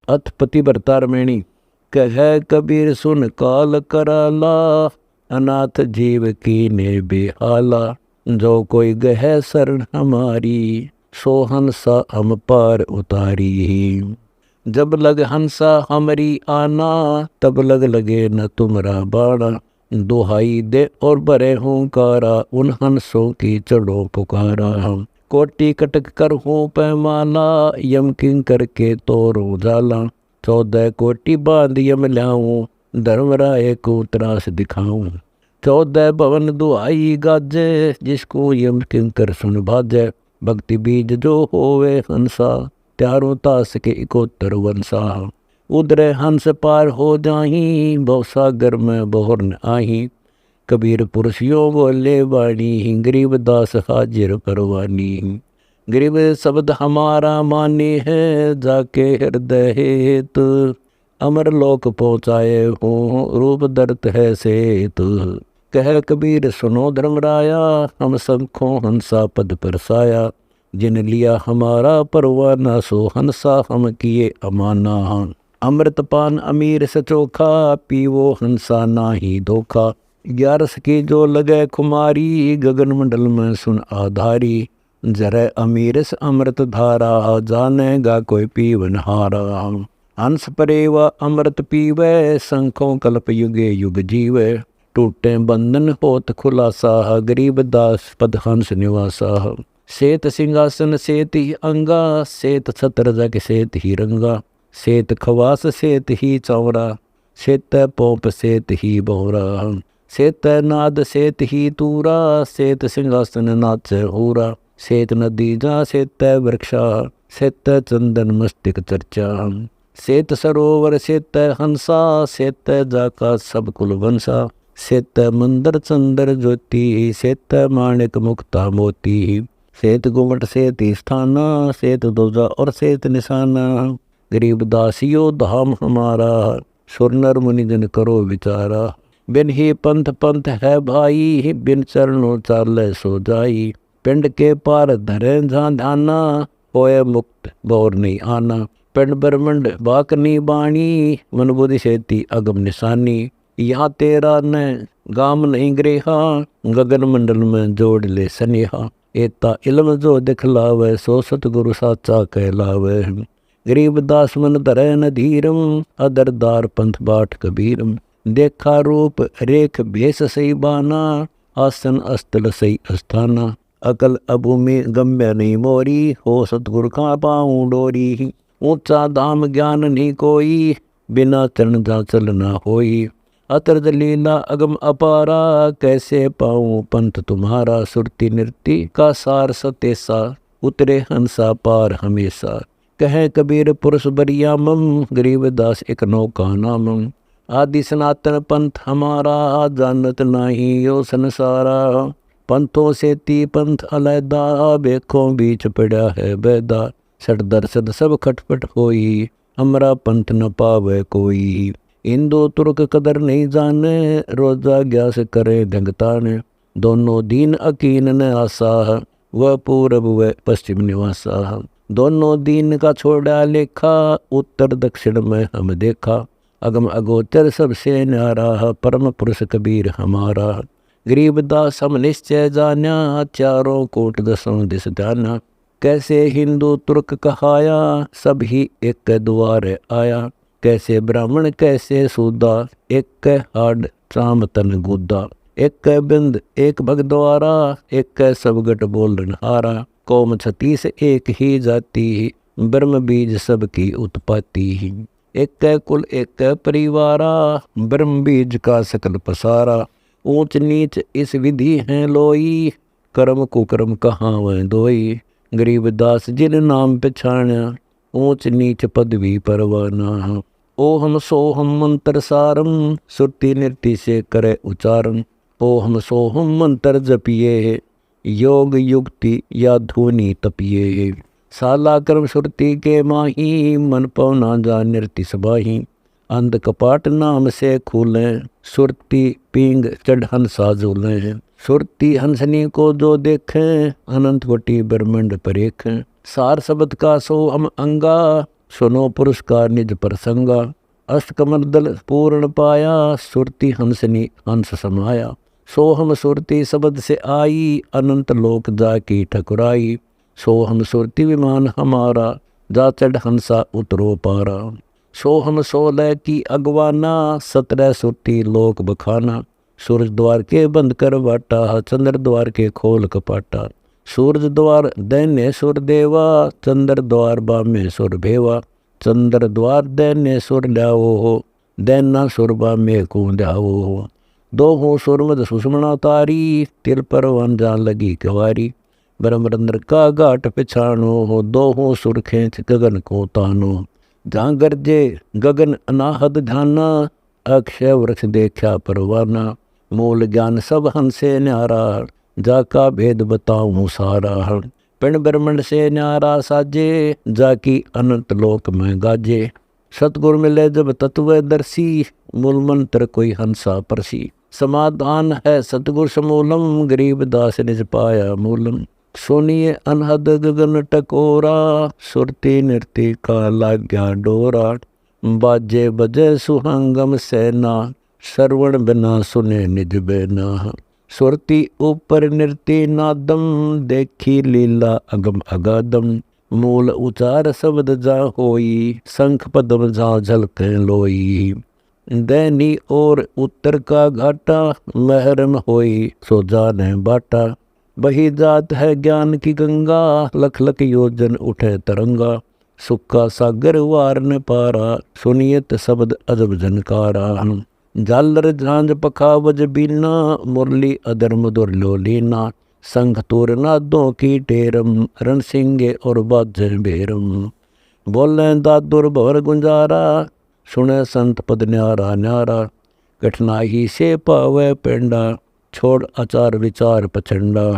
अथ पतिव्रता रमणी। कह कबीर सुन काल कराला, अनाथ जीव की ने बेहाला। जो कोई गह शरण हमारी, सो हंसा हम पार उतारी। जब लग हंसा हमरी आना, तब लग लगे न तुमरा बाणा। दुहाई दे और बरे हुंकारा, उन हंसों की चढ़ो पुकारा। कोटि कटक कर हूँ पैमाला, यम किंकर के तोरो जाला। 14 कोटि बांध यम ल्याऊं, धर्मराय को त्रास दिखाऊं। 14 भवन दुहाई गाजे, जिसको यम किंकर सुन भाजे। भक्ति बीज जो होवे हंसा, त्यारों तास के 71 वंसा। उधरे हंस पार हो जाही, भवसागर में बोहर न आही। कबीर पुरुषियों बोले वाणी, गरीबदास हाजिर परवानी। गरीब शब्द हमारा माने है, जाके हृदय हेत। अमर लोक पहुँचाए हो, रूप दर्त है सेत। कह कबीर सुनो धर्मराया, हम शंखों हंसा पद परसाया। जिन लिया हमारा परवाना, सो हंसा हम किए अमाना। अमृतपान अमीर सचोखा, पीवो हंसा नाही धोखा। 11 की जो लगे कुमारी, गगन मंडल में सुन आधारी। जरे अमीरस अमृत धारा, जानेगा कोई पीवन हारा। हंस परे व अमृत पीवे, शंखों कल्प युगे युग जीवे। टूटे बंधन होत खुलासा, गरीब दास पद हंस निवासा। सेत सिंहासन सेत ही अंगा, सेत छत्र जग सेत ही रंगा। सेत खवास सेत ही चौरा, सेत पोप सेत ही बोरा। सेत नाद सेत ही तूरा, सेत सिंहासन नाच हूरा। सेत नदी जा सेत वृक्षा, सेत चंदन मस्तिक चर्चा। सेत सरोवर सेत हंसा, सेत जाका सब कुल वंसा। सेत मंदर चंदर ज्योति, सेत माणिक मुक्ता मोती। सेत गुमट सेत स्थाना, सेत ध्वजा और सेत निशाना। गरीब दासियो धाम हमारा, सुर नर मुनि जन करो विचारा। बिन ही पंथ पंथ है भाई, बिन चरणों चाले सो जाई। पिंड के पार धरे जहाँ ध्याना, होए मुक्त बोर नहीं आना। पिंड ब्रह्मंड बाकनी बाणी, मन बुद्धि सेती अगम निशानी। यहाँ तेरा न गाम नहीं ग्रेहा, गगन मंडल में जोड़ ले सनेहा। एता इल्म जो दिखलावे, सो सतगुरु साचा कहलावे। गरीब दास मन धरे न धीरम, अदरदार पंथ बाट कबीरम। देखा रूप रेख भेष सही बाना, आसन अस्तल सही अस्थाना। अकल अभूमि गम्य नहीं मोरी, हो सतगुरु का पाऊँ डोरी। ऊंचा धाम ज्ञान नहीं कोई, बिना चरण जा चलना होई। अतर लीला अगम अपारा, कैसे पाऊँ पंथ तुम्हारा। सुरती नृति का सार सतेसा, उतरे हंसा पार हमेशा। कहे कबीर पुरुष बरिया मम, गरीब दास एक नौका नामम। आदि सनातन पंथ हमारा, जानत नाही यो संसारा। पंथों से ती पंथ अलैदा, बेखों बीच पड़ा है बैदा। सठ दर्शन सब खटपट होई, हमरा पंथ न पावे कोई। हिंदू तुर्क कदर नहीं जाने, रोजा ग्यास करे ढंगताने। दोनों दीन अकीन न आसा, वह पूरब व पश्चिम निवासा। दोनों दीन का छोड़ा लेखा, उत्तर दक्षिण में हम देखा। अगम अगोचर सबसे न्यारा, परम पुरुष कबीर हमारा। गरीब दास हम निश्चय जाना, चारों कोट दसों दिस जाना। कैसे हिंदू तुर्क कहाया, सब ही एक द्वार आया। कैसे ब्राह्मण कैसे सूदा, एक हाड चाम तन गुद्दा। एक बिंद एक भगद्वारा, एक सबगट बोलन हारा। कौम 36 एक ही जाति, ब्रह्म बीज सबकी उत्पत्ति। एक कुल एक परिवारा, ब्रह्म बीज का सकल पसारा। ऊंच नीच इस विधि है लोई, कर्म कुकर्म कहाँ वह दोई। गरीब दास जिन नाम पछाण्या, ऊंच नीच पदवी परवाना। ओहम सोहम मंत्र सारम, सुरती नृति से करे उच्चारण। ओहम सोहम मंत्र जपिए, योग युक्ति या धुनि तपिए। साला कर्म सुरती के माही, मन पवना जा नृति सबाही। अंध कपाट नाम से खूले, सुरती पींग चढ़ हंसा झूले। सुरती हंसनी को जो देखें, अनंत कोटि ब्रह्मंड परेखें। सार शब्द का सो हम अंगा, सुनो पुरस्कार निज प्रसंगा। अष्टकमल दल पूर्ण पाया, सुरती हंसनी हंस समाया। सोहम सुरती शब्द से आई, अनंत लोक जाकी ठकुराई। सोहम सुरती विमान हमारा, जा चढ़ हंसा उतरो पारा। सोहम सोलह की अगवाना, 17 सुरती लोक बखाना। सूरज द्वार के बंद कर बाटा, चंद्र द्वार के खोल कपाटा। सूरज द्वार दैन्य सुर देवा, चंद्र द्वार बामे सुर भेवा। चंद्र द्वार दैन्य सुर ल्याओ हो, दैना सुर बामे को ल्याओ हो। दो हो सुरमद सुषमणा तारी, तिल पर वन जान लगी कवारी। ब्रह्मरंद्र का घाट पिछाणो हो, दो हो सुर खेच गगन को तानो। जहाँ गरजे गगन अनाहद ध्याना, अक्षय वृक्ष देखा परवाना। मूल ज्ञान सब हंसे न्यारा, जाका भेद बताऊं सारा। पिंड ब्रह्मंड से न्यारा साजे, जाकी अनंत लोक में गाजे। सतगुरु मिले जब तत्वदर्शी, मूल मंत्र कोई हंसा परसी। समाधान है सतगुरु समूलम, गरीब दास निज पाया मूलम। सुनिए अनहद गगन टकोरा, सुरती नृत्य का लाग्या डोरा। बाजे बजे सुहंगम सेना, श्रवण बिना सुने निज बेना। सुरती ऊपर नृत्य नादम, देखी लीला अगम अगादम। मूल उचार शब्द जा होई, शंख पदम जा झलके लोई। दैनी और उत्तर का घाटा, महरम होई सो जाने बाटा। बही जात है ज्ञान की गंगा, लख लख योजन उठे तरंगा। सुक्का सागर वार न पारा, सुनियत शब्द अजब जनकारा। झालर झांझ पखावज बीना, मुरली अदर मधुर लोलीना। संघ तूर नादों की टेरम, रण सिंगे और बाजे बेरम। बोले दादुर भवर गुंजारा, सुने संत पद न्यारा न्यारा। कठिनाई से पावे पेंडा, छोड़ आचार विचार पचंडा।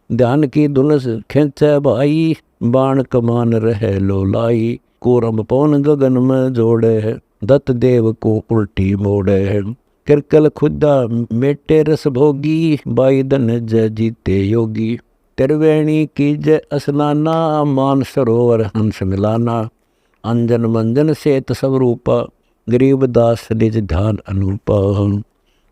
ध्यान की धुन खींचे भाई, बाण कमान रहे लोलाई। कूरम पवन गगन में जोड़े, दत्त देव को उल्टी मोड़े। किरकल खुदा मेटे रस भोगी, बाई धन जय जीते योगी। त्रिवेणी की जय स्नाना, मान सरोवर हंस मिलाना। अंजन मंजन सेत सब रूपा, गरीब दास निज ध्यान अनूपा।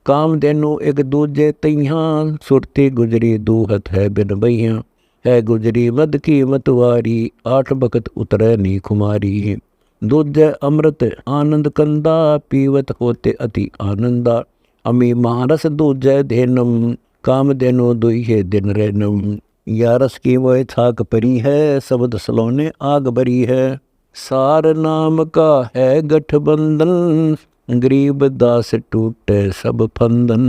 काम देनु एक दूजे तैयां, सुरती गुजरी दूहत है बिन बहियां। है गुजरी मद की मतवारी, 8 बखत उतरे नी खुमारी। दूजे अमृत आनंद कंदा, पीवत होते अति आनंदा। अमी महारस दूजे धेनम, काम देनो दुहे दिन रैनम। या रस की वह छाक परी है, शब्द सलोने आग भरी है। सार नाम का है गठबंधन, गरीब दास टूटे सब फंदन।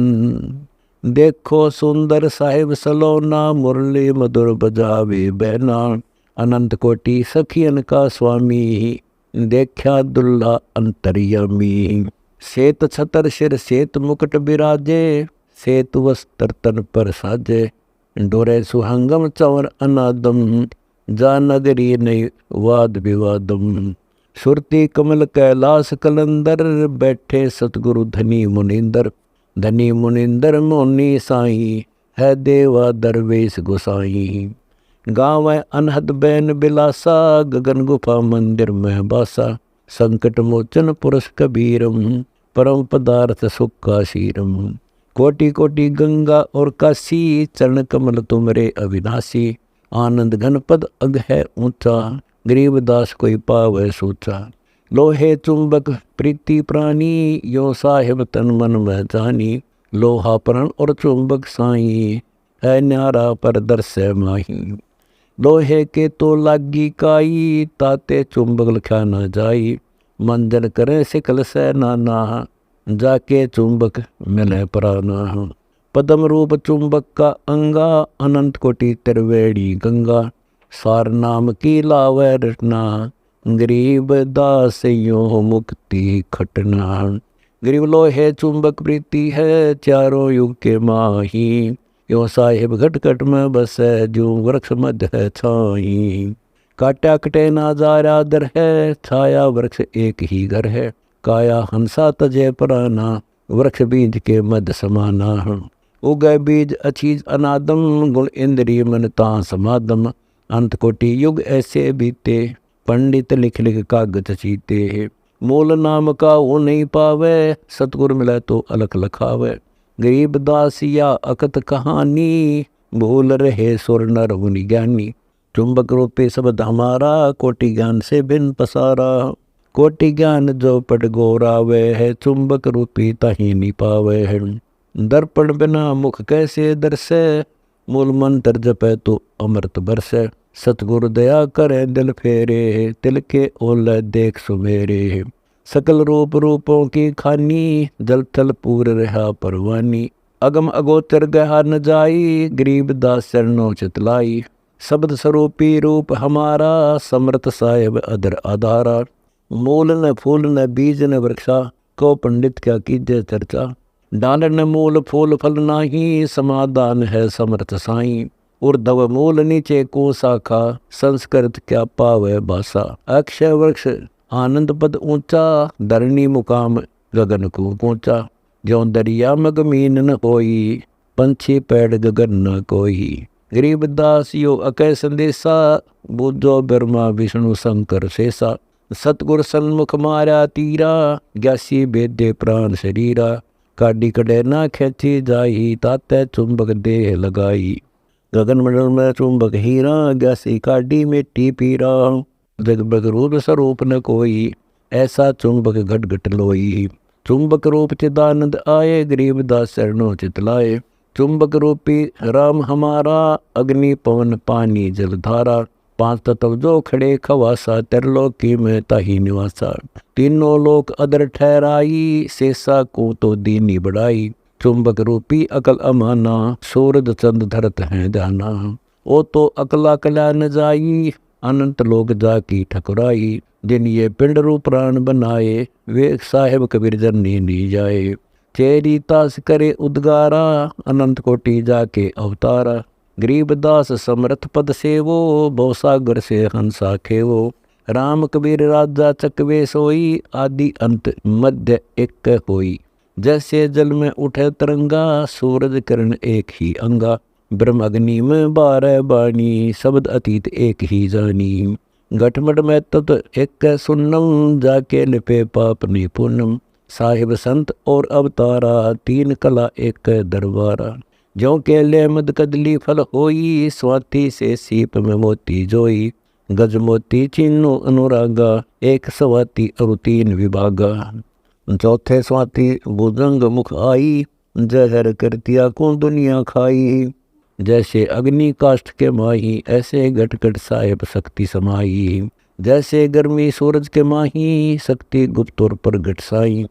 देखो सुंदर साहिब सलोना, मुरली मधुर बजावे बहना। अनंत कोटि सखियन का स्वामी, देखा दुल्ला अंतर्यामी। सेत छतर सिर सेत मुकुट बिराजे, सेत वस्त्र तन पर साजे। डोरे सुहंगम चवर अनादम, जा नगरी नहीं वाद विवादम। सुरती कमल कैलाश कलंदर, बैठे सतगुरु धनी मुनिंदर। धनी मुनिंदर मोनी साई, है देवा दरवेश गोसाई। गाँव अनहद बैन बिलासा, गगन गुफा मंदिर में बासा। संकट मोचन पुरुष कबीरम, परम पदार्थ सुख का शीरम। कोटि कोटि गंगा और काशी, चरण कमल तुमरे अविनाशी। आनंद घन पद अग है ऊंचा, गरीब दास कोई पावे सोचा। लोहे चुंबक प्रीति प्राणी, यो साहिब तन मन में जानी। लोहा प्राण और चुंबक साई, है न्यारा पर दर्शे माही। लोहे के तो लागी काई, ताते चुंबक लख्या न जाई। मंजन करे सिकल से नाना, जाके चुंबक मिले प्राना। पदम रूप चुंबक का अंगा, अनंत कोटि त्रिवेणी गंगा। सार नाम की लावे रटना, गरीब दास यो मुक्ति खटना। गरीब लोहे चुंबक प्रीति है, चारों युग के माही। यो साहिब घट घट में बसे, जो वृक्ष मध्य है छाई। काटा कटे नाजारा दर है, छाया वृक्ष एक ही घर है। काया हंसा तजे पुराना, वृक्ष बीज के मध्य समाना। उगय बीज अचीज अनादम, गुण इंद्रिय मन ता समादम। अंत कोटि युग ऐसे बीते, पंडित लिख लिख कागज चीते। मूल नाम का वो नहीं पावे, सतगुर मिले तो अलख लखावे। गरीब दास या अकत कहानी, भूल रहे सुर नर मुनि ज्ञानी। चुंबक रूपी शब्द हमारा, कोटि ज्ञान से बिन पसारा। कोटि ज्ञान जो पट गोरावे है, चुंबक रूपी ताही नहीं पावे है। दर्पण बिना मुख कैसे दर्शे, मूल मंत्र जपे तो अमृत बरसे। सतगुरु दया करे दिल फेरे, तिल के ओले देख सुमेरे। सकल रूप रूपों की खानी, जल थल पूर रहा परवानी। अगम अगोचर गहा न जाई, गरीब दास चरणों चितलाई। शब्द स्वरूपी रूप हमारा, समर्थ साहेब अदर आधारा। मूल न फूल न बीज न वृक्षा, को पंडित क्या कीजिए चर्चा। डाल न मूल फूल फल नाही, समाधान है समर्थ साई। ऊर्ध्व मूल नीचे को शाखा, संस्कृत क्या पावे भाषा। अक्षय वृक्ष आनंद पद ऊंचा, धरणी मुकाम गगन को पहुंचा। ज्यों दरिया में गमीन न होई, पंछी पेड़ गगन न कोई। गरीब दास यो अकय संदेशा, बूझो ब्रह्मा विष्णु शंकर शेषा। सतगुर सन्मुख मारा तीरा, ग्यासी बेदे प्राण शरीरा। काडी कड़े ना खेची जाई, ताते चुंबक देह लगाई। गगन मंडल में चुंबक हीरा, ग्यासी काडी मिट्टी पीरा। जगबग रूप स्वरूप न कोई, ऐसा चुंबक घट घट लोई। चुंबक रूप चिदानंद आए, गरीब दास चरणों चितलाए। चुंबक रूपी राम हमारा, अग्नि पवन पानी जल धारा। पांच तत्व जो खड़े खवासा, त्रिलोकी में ताही निवासा। तीनों लोक अदर ठहराई, शेषा को तो दीनी बढ़ाई। चुंबक रूपी अकल अमाना, सूरज चंद धरत हैं जाना। ओ तो अकला कला न जाई, अनंत लोक जाकी ठकुराई। जिन ये पिंड रूप प्राण बनाए, वे साहेब कबीर जन्नी नी जाए। चेरी तास करे उद्गारा, अनंत कोटि जाके अवतारा। गरीब दास समर्थ पद सेवो, भवसागर से हंसा खेवो। राम कबीर राजा चकवे सोई, आदि अंत मध्य एक होई। जैसे जल में उठे तरंगा, सूरज किरण एक ही अंगा। ब्रह्म अग्नि में 12 बाणी, शब्द अतीत एक ही जानी। गठमट में तत्व एक सुन्नम, जाके लिपे पाप नि पूनम। साहिब संत और अवतारा, तीन कला एक दरबारा। ज्यों के ले मद कदली फल होई, स्वाति से सीप में मोती जोई। गज मोती चीनो अनुरागा, एक स्वाति और 3 विभागा। चौथे स्वाति भुजंग मुख आई, जहर करतिया को दुनिया खाई। जैसे अग्नि काष्ठ के माही, ऐसे घट घट साहेब शक्ति समाई। जैसे गर्मी सूरज के माही, शक्ति गुप्त और प्रगट साई।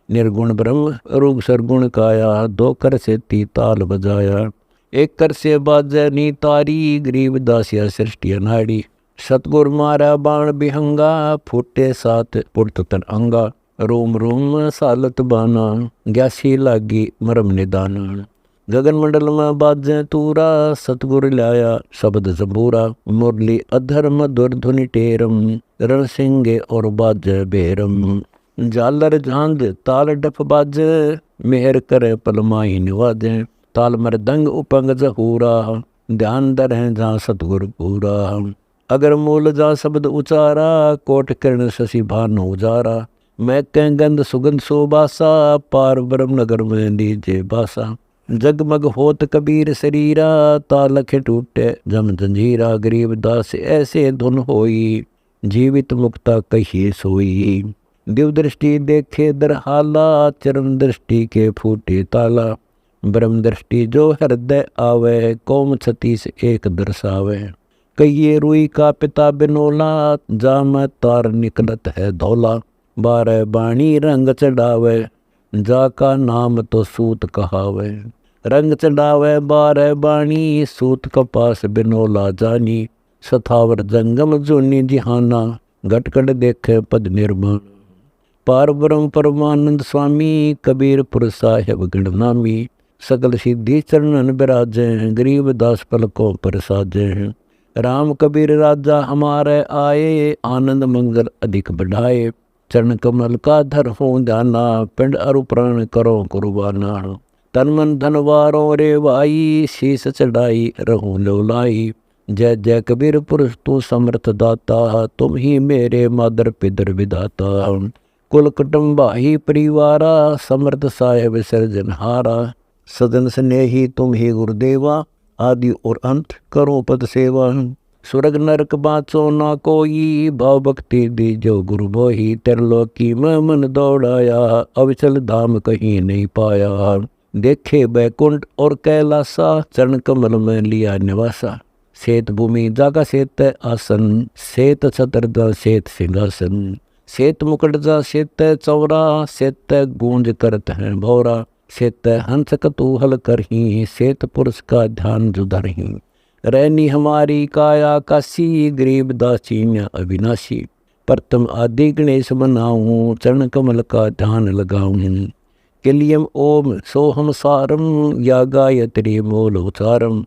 निर्गुण ब्रह्म रूप सरगुण काया, 2 कर से 3 ताल बजाया। 1 कर से बाजे नी तारी, गरीब दासिया सृष्टि अनाड़ी। सतगुर मारा बाण बिहंगा, फूटे 7 पुरत तन अंगा। रोम रोम सालत बाना, ग्यासी लागी मरम निदान। गगन मंडल में बाजे तूरा, सतगुर लाया शब्द जबूरा। मुरली अधर मधुर धुनि टेरम, रण सिंगे और बाजे बेरम। झालर झांझ ताल डफ बाजे, मेहर करे पलमाही निवाजे। ताल मरदंग उपंग जहूरा, ध्यान दरें जहाँ सतगुर पूरा। अगर मूल जा शब्द उचारा, कोट किरण शशि भानु उजारा। मैं कह गंध सुगंध सोबासा, पार ब्रह्म नगर में लीजे बासा। जगमग होत कबीर शरीरा, तालख टूटे जम जंजीरा। गरीब दास ऐसे धुन होई, जीवित मुक्ता कहिए सोई। दिव दृष्टि देखे दरहाला, चरण दृष्टि के फूटे ताला। ब्रह्म दृष्टि जो हृदय आवे, कौम 36 एक दर्शावे। कहिए रुई का पिता बिनोला, जाम तार निकलत है धौला। 12 बाणी रंग चढ़ावे, जाका नाम तो सूत कहावे। रंग चढ़ावे 12 बाणी, सूत कपास बिनोला जानी। सथावर जंगम जूनी जिहाना, घटकट देखे पद निर्माण। पार ब्रह्म परमानंद स्वामी, कबीरपुर साहेब गणनामी। सकल सिद्धि चरणन बिराजे, गरीब दास पलकों पर साजे। राम कबीर राजा हमारे आए, आनंद मंगल अधिक बढ़ाए। चरण कमल का धर हो दाना, पिंड अरु प्राण करो कुर्बाना। तन मन धन वारों रे वाई, शीस चढ़ाई रहूं लोलाई। जय जय कबीर पुरुष तू समर्थ दाता, तुम ही मेरे मादर पितर विदाता। कुल कुटुंबा ही परिवारा, समर्थ साहेब सिरजनहारा। सदन स्नेही तुम ही गुरुदेवा, आदि और अंत करो पद सेवा। स्वर्ग नरक बाँचो ना कोई, भाव भक्ति दीजो गुरु मोही। त्रिलोकी में मन दौड़ाया, अविचल धाम कहीं नहीं पाया। देखे बैकुंठ और कैलासा, चरण कमल में लिया निवासा। श्वेत भूमि जागा श्वेत आसन, श्वेत छत्र जा श्वेत सिंहासन। श्वेत मुकुट जा श्वेत चौरा, श्वेत गूंज करत है भौरा। श्वेत हंस कतूहल करही, श्वेत पुरुष का ध्यान जुधरही। रैनी हमारी काया काशी, गरीब दासीन्य अविनाशी। प्रथम आदि गणेश बनाऊं, चरण कमल का ध्यान लगाऊं। किलियम ओम सोहम सारम, या गायत्री मूल उचारम।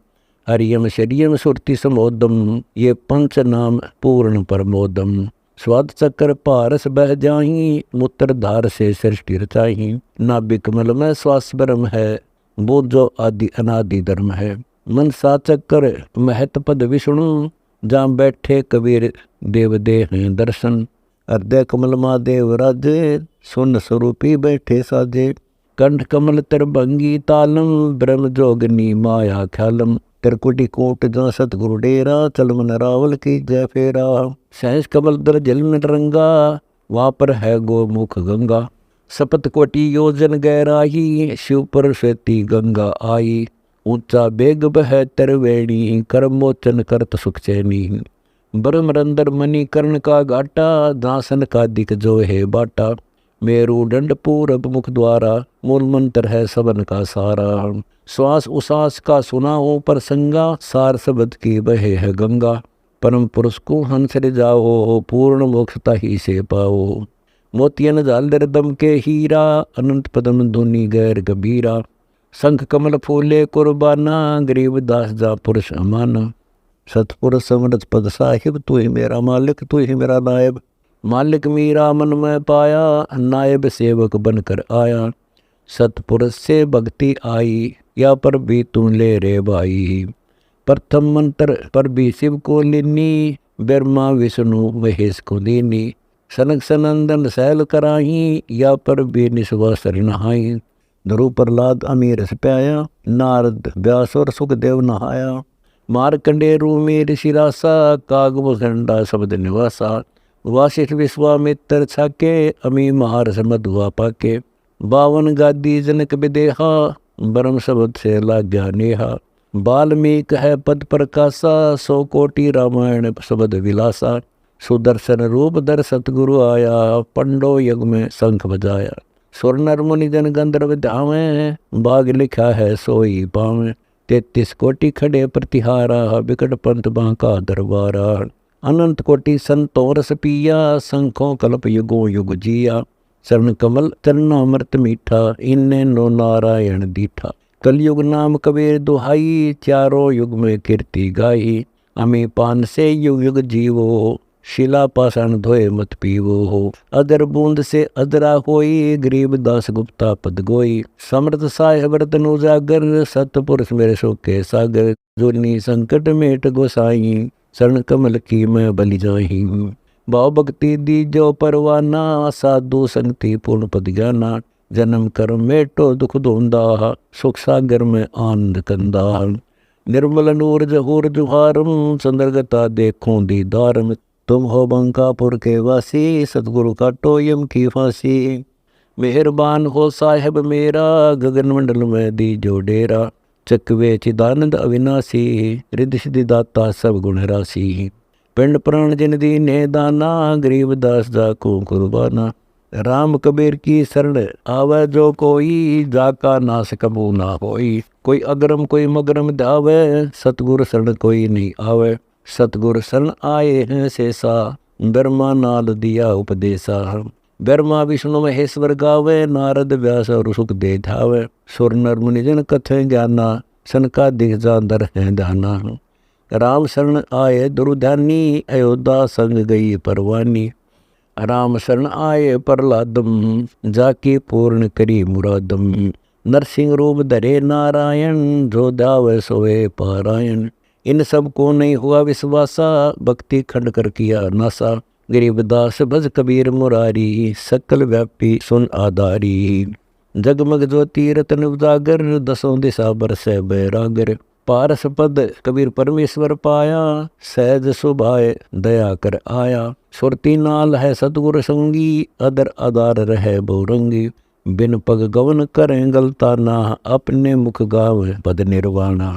हरियम शरियम सुरति समोदम, ये पंच नाम पूर्ण परमोदम। स्वाद चक्र पारस बह जाही, मूत्र धार से सृष्टि रचाही। नाभि कमल में श्वास ब्रह्म है, वो जो आदि अनादि धर्म है। मन सा चक्र महत पद विष्णु, जहाँ बैठे कबीर देव दे हैं दर्शन। हृदय कमल महादेव राजे, सुन स्वरूपी बैठे साजे। कंठ कमल तरभंगी तालम, ब्रह्म जोगनी माया ख्यालम। त्रिकुटी कोट जहाँ सतगुरु डेरा, चल मन रावल की जय फेरा। सहस कमल दर जल में रंगा, वहाँ पर है गोमुख गंगा। सपत कोटि योजन गहराई, शिव पर श्वेती गंगा आई। ऊंचा बेग बह तरवेणी, कर्म मोचन करत सुख चैनी। ब्रह्मरंदर मणि कर्ण का घाटा, दासन का दिक जो है बाटा। मेरु दंड पूरब मुख द्वारा, मूल मंत्र है सबन का सारा। श्वास उसास का सुना हो प्रसंगा, सार शब्द की बहे है गंगा। परम पुरुष को हंस जाओ, पूर्ण मोक्षता ही से पाओ। मोतियन झालर दम के हीरा, अनंत पदम धुनि गैर गंभीरा। शंख कमल फूले कुर्बाना, गरीब दास जा पुरुष अमाना। सतपुरुष समरथ पद साहिब, तू ही मेरा मालिक तू ही मेरा नायब। मालिक मीरा मन में पाया, नायब सेवक बनकर आया। सतपुरुष से भक्ति आई, या पर भी तू ले रे भाई। प्रथम मंत्र पर भी शिव को लीनी, ब्रह्मा विष्णु महेश को दीनी। सनक सनंदन सैल कराही, या पर भी निस्वासर नहाई। ध्रुव प्रहलाद अमीर से प्याया, नारद व्यास और सुखदेव नहाया। मारकंडेरू मेर शिरासा, कागव खंडा शब्द निवासा। वासिष्ठ विश्वामित्र छाके, अमी महार से मधुआ पाके। 52 गादी जनक विदेहा, ब्रह्म शब्द से लाग्या नेहा। वाल्मीकि है पद प्रकाशा, 100 कोटि रामायण शब्द विलासा। सुदर्शन रूप दर सतगुरु आया, पंडो युग में शंख बजाया। सुर नर मुनि जन गंधर्व धावे, बाग लिखा है सोई पावे। 33 कोटि खड़े प्रतिहारा, विकट पंथ बांका दरबारा। अनंत कोटि संतों रस पिया, शंखों कल्प युगों युग जिया। चरण कमल चरणामृत मीठा, इन्ने नो नारायण दीठा। कलयुग नाम कबीर दुहाई, चारों युग में कीर्ति गाई। अमी पान से युग युग जीवो, शिला पाषाण धोए मत पीवो हो। अदर बूंद से अदरा होई, गरीब दास गुप्ता पद गोई। समर्थ साहेब रतन उजागर, सतपुरुष मेरे शोक के सागर। जुनी संकट मेट गोसाई, शरण कमल की मैं बलि जाही। भाव भक्ति दी जो परवाना, साधु संगति पूर्ण पद ज्ञाना। जन्म कर्म मेटो दुख धोंदा, सुख सागर में आनंद कंदा। निर्मल नूर जहूर जुहारम, संदर्गता देखूं दीदारम। तुम हो बंकापुर के वासी, सतगुरु का टोयम की फांसी। मेहरबान हो साहेब मेरा, गगन मंडल में दी जो डेरा। चकवे चिदानंद अविनाशी, रिद्धि सिद्धि दाता सब गुण राशि। पिंड प्राण जिन दीने दाना, गरीब दास जाको कुर्बाना। राम कबीर की शरण आवे जो कोई, जाका नाश कबू ना होई। कोई अगरम कोई मगरम धावे, सतगुरु शरण कोई नहीं आवे। सतगुरु शरण आए हैं शेषा, ब्रह्मा नाल दिया उपदेशा। ब्रह्मा विष्णु महेश्वर गावे, नारद व्यास और सुख दे धावे। सुर नर मुनि जन कथे ज्ञाना, सनकादिक जांदर हैं दाना। राम शरण आए दुर्ध्यानी, अयोध्या संग गई परवानी। राम शरण आए प्रहलादम, जाके पूर्ण करी मुरादम। नरसिंह रूप धरे नारायण, जो धावे सोए पारायण। इन सब को नहीं हुआ विश्वासा, भक्ति खंड कर किया नासा। गरीबदास भज कबीर मुरारी, सकल व्यापी सुन आधारी। जगमग ज्योति रतन उजागर, दसों दिशा बरसै बैरागर। पारस पद कबीर परमेश्वर पाया, सहज सुभाए दया कर आया। सुरती नाल है सतगुर संगी, अदर आधार रहे बहुरंगी। बिन पग गवन करें गलता ना, अपने मुख गाव पद निर्वाणा।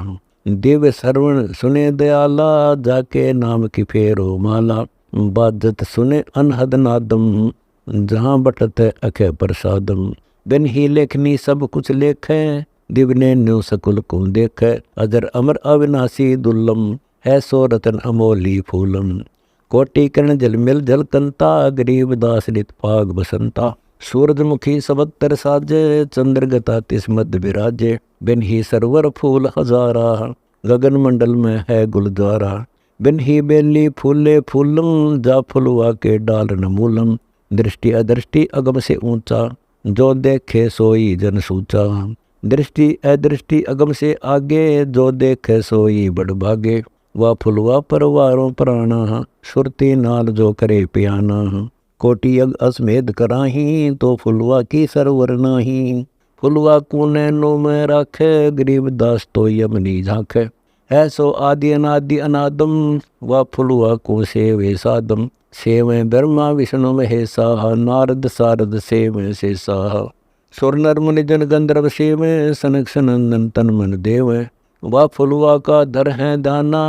देव श्रवण सुने दयाला, जाके नाम की फेरो माला। बाजत सुने अनहद नादम, जहाँ बटत अखे प्रसादम। बिन ही लेखनी सब कुछ लेखे, दिवने न्यू सकुल को देखे। अजर अमर अविनाशी दुर्लम, है सो रतन अमोली फूलम। कोटि कर्ण जल मिल जल कंता, गरीबदास नित पाग बसंता। सूरजमुखी सबत्तर साजे, चंद्रगता तिस मध्य विराजे। बिन ही सरवर फूल हजारा, गगन मंडल में है गुलजारा। बिन ही बेली फूले फूलम, जा फुलवा के डाल न मूलम। दृष्टि अदृष्टि अगम से ऊंचा, जो देखे सोई जन सूचा। दृष्टि अदृष्टि अगम से आगे, जो देखे सोई बड़ भागे। वह फुलवा परवारों प्राणा, सुरती नाल जो करे पियाना। कोटि अग असमेध कराही, तो फुलवा की सरवर नाही। फुलवा को नैनो में राखे, गरीबदास तो यमनी झांके। ऐसो आदि अनादि अनादम, व फुलवा को सेवे सादम। सेवे ब्रह्मा विष्णु महेशा, नारद सारद सेवे शेषा। सुर नर मुनि जन गंधर्व सेवे, सनक सनंदन तन मन देवे। व फुलवा का दर है दाना,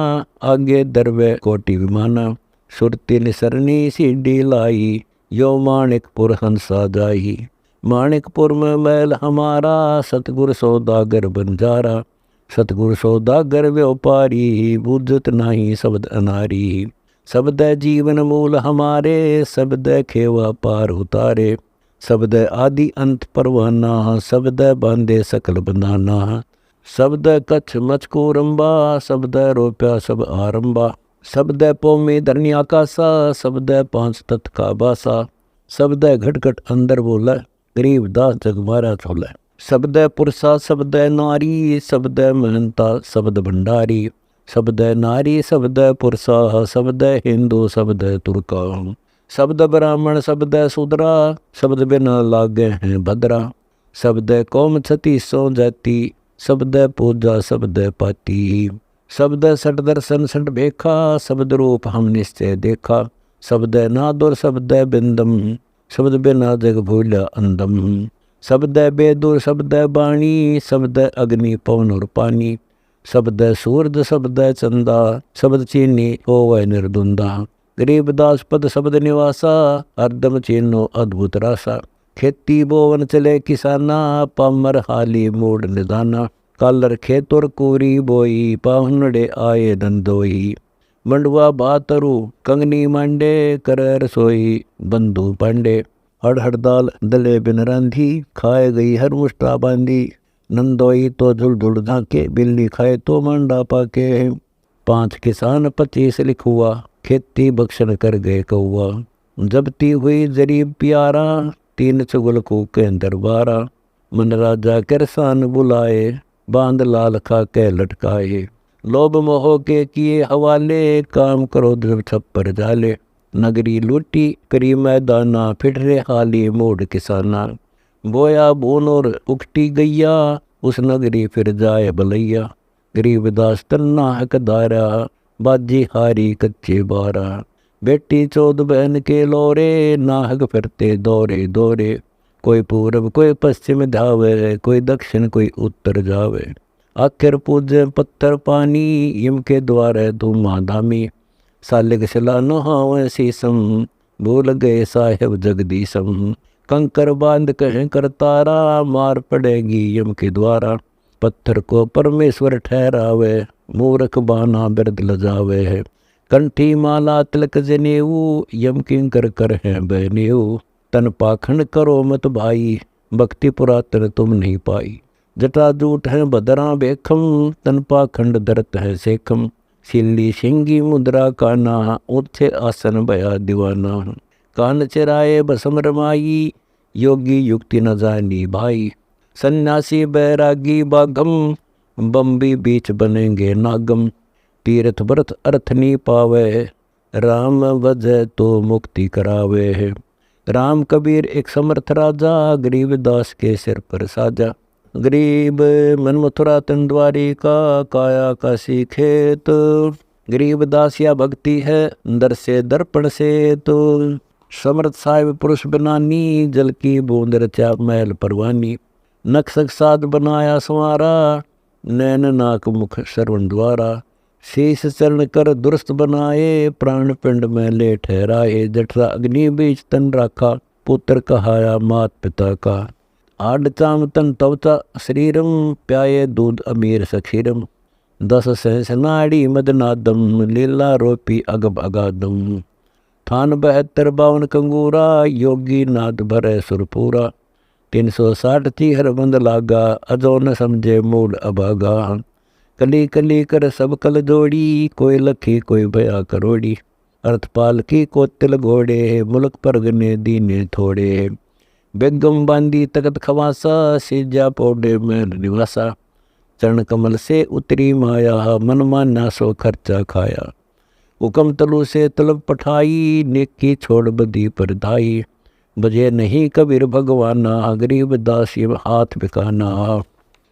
आगे दरवे कोटि विमाना। सुरती निसरनी सीढ़ी लाई, यो माणिकपुर हंसा जाई। माणिकपुर में मैल हमारा, सतगुर सौदागर बंजारा। सतगुर सौदागर व्यापारी, बुझत नाही शब्द अनारी। शब्द जीवन मूल हमारे, शब्द खेवा पार उतारे। शब्द आदि अंत परवाना, शब्द बांधे सकल बंधाना। शब्द कच्छ मच को रंबा, शब्द रोप्या सब आरंबा। शब्द पौमे धरनी आकाशा, शब्द पांच तत् का बासा। शब्द घटघट अंदर बोले, गरीबदास जग मारा छोले। शब्द पुरुषा शब्द नारी, शब्द महंता शब्द भंडारी। शब्द नारी शब्द पुरुषा, शब्द हिंदू शब्द तुर्का। शब्द ब्राह्मण शब्द शूद्रा, शब्द बिना लागे हैं भद्रा। शब्द कौम छती सो जाती, शब्द पूजा शब्द पाती। शब्द सठ दर्शन सठ भेखा, शब्द रूप हम निश्चय देखा। शब्द नादुर शब्द बिंदम, शब्द बिना जग भूला अंदम। शब्द बेदुर शब्द बाणी, शब्द अग्नि पवन और पानी। शब्द सूरज शब्द चंदा, शब्द चीनी होवै निर्दुंदा। गरीबदास पद शब्द निवासा, अर्दम चीनो अद्भुत रासा। खेती बोवन चले किसाना, पामर हाली मूड निदाना। कालर खेतुर कूरी बोई, पाहुनड़े आए धंधोई। मंडवा बातरू कंगनी मांडे, करे रसोई बंधु पांडे। हड़ हड़दाल दले बिन रांधी, खाए गई हर मुष्टा बांधी। नंदोई तो झुल झुल झाके, बिल्ली खाए तो मंडा पाके। 5 किसान 25 लिखुआ, खेती बख्शन कर गए कौआ। जबती हुई जरीब प्यारा, 3 चुगल कूके दरबारा। मन राजा किरसान बुलाए, बांध लाल खा के लटकाए। लोभ मोह के किए हवाले, काम करो जब छप्पर जाले। नगरी लूटी करी मैदाना, फिटरे हाली मोड़ किसाना। बोया बोन और उकटी गैया, उस नगरी फिर जाए भलैया। गरीबदास तन्ना हकदारा, बाजी हारी कच्चे बारा। बेटी 14 बहन के लोरे, नाहक फिरते दौरे दौरे। कोई पूरब कोई पश्चिम धावे, कोई दक्षिण कोई उत्तर जावे। आखिर पूजे पत्थर पानी, यम के द्वारे धूमा धामी। सालिग सिला नहावे शीसम, भूल गए साहेब जगदीशम। कंकर बांध कहें करतारा, मार पड़ेगी यम के द्वारा। पत्थर को परमेश्वर ठहरावे, मूर्ख बाना बिरद लजावे है। कंठी माला तिलक जनेऊ, यम किंकर कर है बहनेऊ। तन पाखंड करो मत भाई, भक्ति पुरातन तुम नहीं पाई। जटा जूट है बदरा बेखम, तन पाखंड दरत है सेखम। सिल्ली सिंगी मुद्रा काना, ऊंचे आसन बया दीवाना। कान चिराए बसम रमाई, योगी युक्ति न जानी भाई। सन्यासी बैरागी बागम, बम्बी बीच बनेंगे नागम। तीर्थ व्रत अर्थ नहीं पावे, राम वजह तो मुक्ति करावे है। राम कबीर एक समर्थ राजा, गरीब दास के सिर पर साजा। गरीब मन मथुरा तन द्वारिका, काया काशी खेत। गरीब दास या भक्ति है, दर से दर्पण से तो। समर्थ साहिब पुरुष बनानी, जल की बूंद रचा महल परवानी। नक्शक साध बनाया संवारा, नैन नाक मुख श्रवण द्वारा। शीश चरण कर दुरुस्त बनाए, प्राण पिंड में ले ठहराए। जठरा अग्नि बीच तन राखा, पुत्र कहाया मात पिता का। आड चाम तन तवचा शरीरम, प्याये दूध अमीर सखीरम। 10 सहस नाड़ी मदनादम, लीला रोपी अगब अगादम। थान 72 52 कंगूरा, योगी नाद भरे सुरपूरा। 360 चीहर बंद लागा, अजो न समझे मूल अभागा। कली कली कर सब कल जोड़ी, कोई लखी कोई भया करोड़ी। अर्थपाल की को तिल घोड़े, मुल्क पर गने दीने थोड़े। बेगम बांदी तकत खवासा, सीजा पौडे में निवासा। चरण कमल से उतरी माया, मन माना सो खर्चा खाया। हुक्म तलु से तलब पठाई, नेकी छोड़ बदी पर धाई। बजे नहीं कबीर भगवाना, गरीब दासी हाथ बिकाना।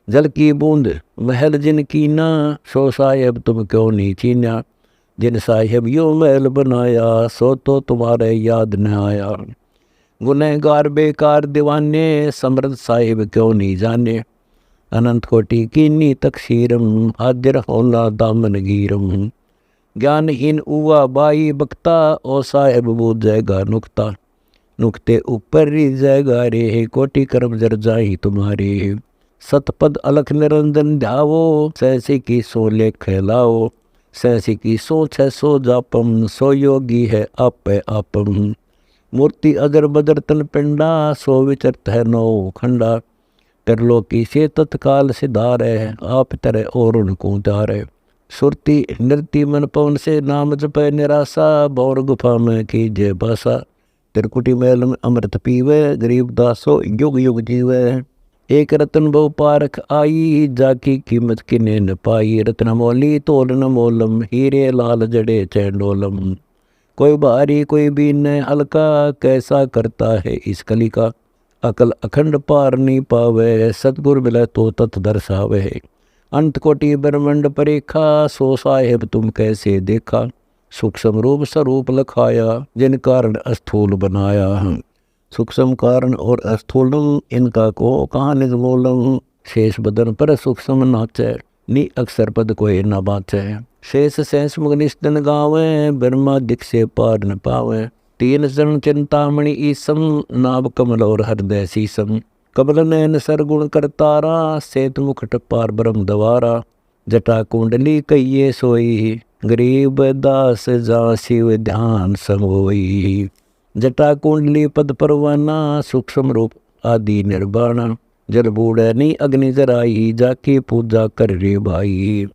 जल की बूंद महल जिन कीना, सो साहेब तुम क्यों नहीं चीना। जिन साहेब यो महल बनाया, सो तो तुम्हारे याद न आया। गुनहगार बेकार दीवाने, समर्थ साहिब क्यों नहीं जाने। अनंत कोटि कीनी तकसीरम, हाजिर होला दामन गीरम। ज्ञानहीन उवा बाई बकता, ओ साहेब बूझ जाएगा नुकता। नुकते ऊपर री जाएगा रे, कोटि कर्म जर जाही तुम्हारे। सतपद अलख निरंजन ध्यावो, सहसी की सो लेख लाओ। सहसी की सो 600 जापम, सो योगी है आपे आपम। मूर्ति अजर बजर तन पिंडा, सो विचरत है 9 खंडा। त्रिलोकी से तत्काल सिधार है, आप तरह और उनको तारे। सुरती नृति मन पवन से, नाम जपे निराशा। बौर गुफा में कीजे बासा, त्रिकुटी महल में अमृत पीवे। गरीब दासो युग युग जीवे। एक रतन बहु पारख आई, जाकी कीमत किने न पाई। रत्न मोली तोल न मोलम, हीरे लाल जड़े चैंडोलम। कोई भारी कोई बीन हल्का, कैसा करता है इस कली का। अकल अखंड पार नहीं पावे, सतगुर मिले तो तत् दर्शावे। अंत कोटि ब्रह्मंड परेखा, सो साहेब तुम कैसे देखा। सूक्ष्म रूप स्वरूप लखाया, जिन कारण स्थूल बनाया। सूक्ष्म कारण और स्थूलम, इनका को कहाँ निजमूलम। शेष बदन पर सूक्ष्म नाचे, नी अक्षर पद कोई न बाचे। शेष सहस मुगनिस्तन गावे, ब्रह्मा दिख से पार न पावे। 3 चरण चिंतामणि ईसम, नाभ कमल और हृदय शीसम। कमल नयन सरगुण करतारा, सेत मुकुट पार ब्रह्म द्वारा। जटा कुंडली कहिए सोई, गरीब दास जा शिव ध्यान समोई। जटा कुंडली पद परवाना, सूक्ष्म रूप आदि निर्वाणा। जल बूढ़नी अग्नि जराई, जाके पूजा कर रे भाई।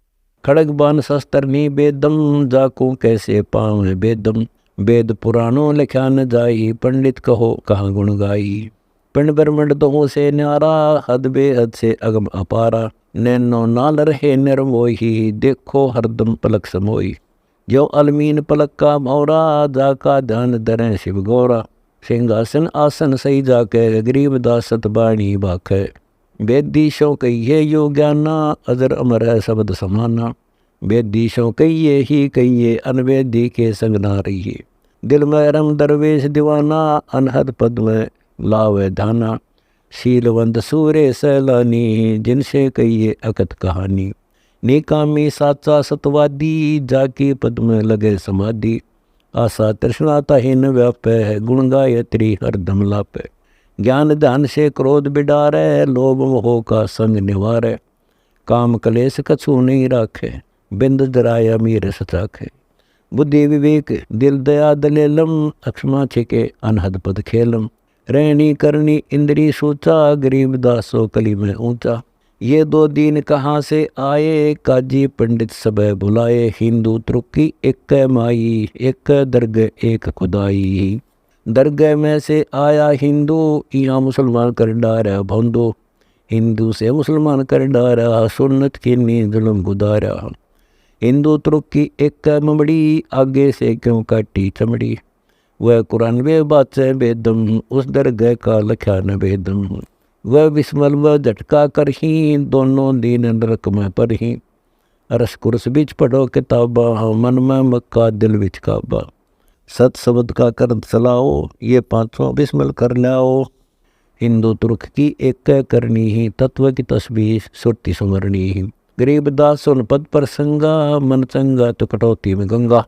खड़ग बान शस्त्र नी बेदम, जाको कैसे पावे बेदम। वेद पुराणों लिखा न जाई, पंडित कहो कहाँ गुण गाई। पिंड ब्रह्मंड दोहों से न्यारा, हद बेहद से अगम अपारा। नैनो नाल रहे निर्मोही, देखो हरदम पलक समोई। जो अलमीन पलक का भौरा, जाका ध्यान धरें शिव गौरा। सिंहासन आसन सही जाके, गरीब दासत बाणी बाखे। वेदीशों कहिए यो ज्ञाना, अजर अमर है शब्द समाना। वेदीशों कहिए ही कहिए, अनवेदी के संग ना रहिए। दिल में रम दरवेश दीवाना, अनहद पद में लावे धाना। शीलवंत सूर्य सैलानी, जिनसे कहिए अकथ कहानी। निकामी साचा सतवादी, जाकी पद में लगे समाधि। आशा तृष्णाता हीन व्यापे, गुण गायत्री हरदम लापे। ज्ञान ध्यान से क्रोध बिडारे, लोभ मोह का संग निवारे। काम कलेश कछु नहीं राखे, बिंद दराया मीर सचाखे। बुद्धि विवेक दिल दया दलेलम, अक्षमा छिके अनहद पद खेलम। रहनी करनी इंद्री सोचा, गरीब दासो कली में ऊंचा। ये 2 दिन कहाँ से आए, काजी पंडित सब बुलाए। हिंदू तुर्की एक माई, एक दरगह एक खुदाई। दरगह में से आया हिंदू, यहाँ मुसलमान कर डारा भोंदो। हिंदू से मुसलमान कर डारा, सुन्नत की नी जुल्म गुदारा। हिंदू तुर्क की एक ममड़ी, आगे से क्यों काटी चमड़ी। वह कुरान वे बाचे बेदम, उस दरगह का लख्या न बेदम। वह विस्मल व झटका कर ही, दोनों दीन नरक में पर ही। अरस कुरस बीच पढ़ो किताबा, मन में मक्का दिल विच काबा। सत शब्द का कर चलाओ, ये पांचों बिस्मिल कर लाओ। हिंदू तुर्क की एक करनी ही, तत्व की तस्बीह सुरती सुमरनी ही। गरीबदास सुन पद पर संगा, मन चंगा तो कटौती में गंगा।